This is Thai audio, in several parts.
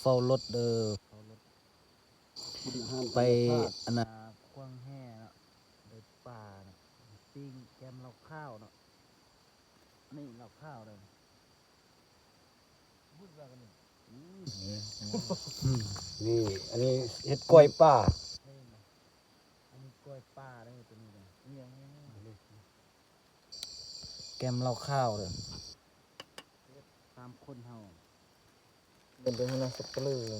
เฝ้ารถเฝ้ารถไปอันน่ะควางแห่เนาะไปป่าเนาะปิ้งแกมเหล้าข้าวเนาะนี่เหล้าข้าวเลยพูดว่ากันนี่นี่อันนี้เห็ดกล้วยป่านี่นะอันนี้กล้วยป่าเลยตัวนี้เลยแกมเหล้าข้าวเลยตามคนเฮาเป็นไปให้น่าสักเปลือ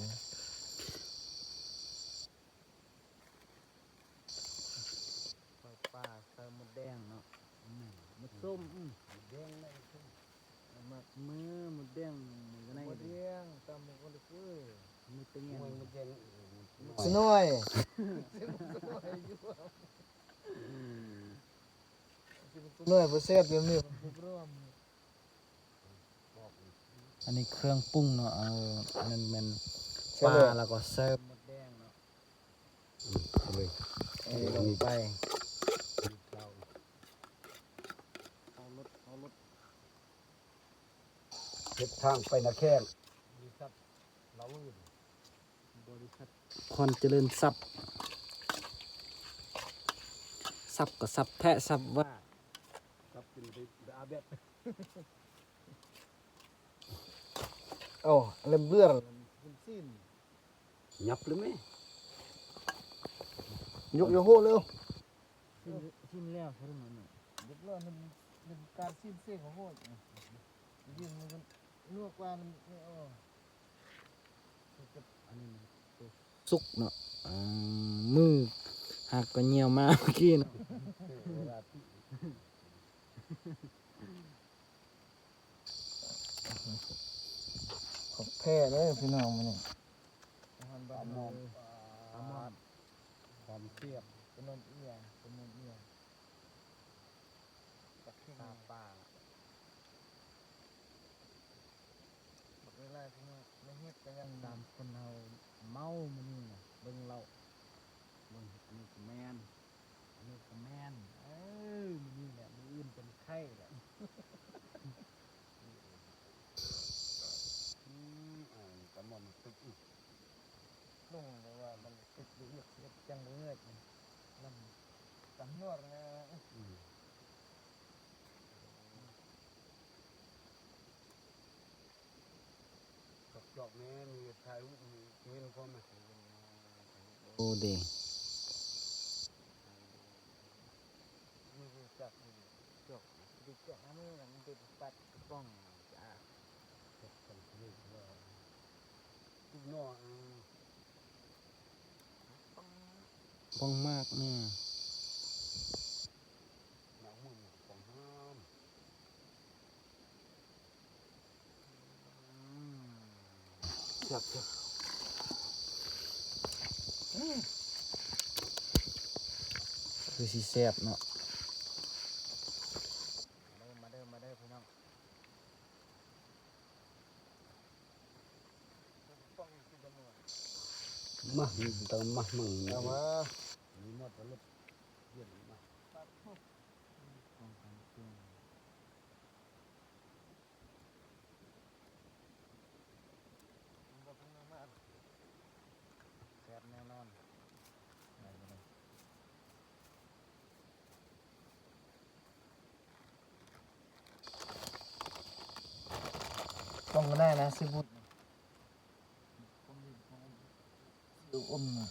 ปล่อยปลาใส่มดแดงเนาะมดส้มมดแดงได้ส้มมือมดแดงมือกันไหนมดแดงตามมือคนละคือมือตึงยังมดแดงสนอยสนอยเพื่อเซฟเดี๋ยวนี้อันนี้เครื่องปรุงเนาะอันนั้นเป็นปลาแล้วก็เสิร์ฟมดแดงเนาะลงไปเอารถเห็ดทางไปนาแข้งบริษัทเราบริษัทคอนเจริญทรัพย์ทรัพย์กับทรัพย์แทะทรัพย์ว่าทรัพย์เป็นไปอาเบ็ดเริ่มเบื่อเป็นสิ้นยับหรือไม่ยกโยโฮเร็วสิ้นแล้วใช่ไหมเนี่ยยกแล้วมันการสิ้นเส้นของโหดยิ่งมันนวดกว่ามันไม่อันนี้สุกเนาะมือหักก็เหี่ยวมาเมื่อกี้เนาะขอบแพ้เลยพี่น้องมันเนี่ยปลาหมอมความเทียบเป็นนมเอียตักขึ้นมาปลาบอกเวลาที่ไม่เฮ็ดก็ยังตามคนเราเมามันนี่นะเบิ่งเราเบิ่งอันนี้ก็แมนมันนี่แหละมืออื่นเป็นไข้แหละกระหม่อมตึกนุ่งเลยว่ามันติดอยู่เยอะจังเลยมันตำนวดนะกับจอกแม่มีถ่ายรูปมีเงินพร้อมไหมโอ้เด้จับจอกดิจับมือมันติดปัดกระป๋องจ้าทุกนอป้องมากเนี่ยหนังมือของห้ามจับคือสีแซ่บเนาะมาเด้อพี่น้องมาเติมมามึงเอามามีหมดแล้วเย็นมาแซ่บแน่นอนต้องก็ได้นะสิบุตรดูอมนะ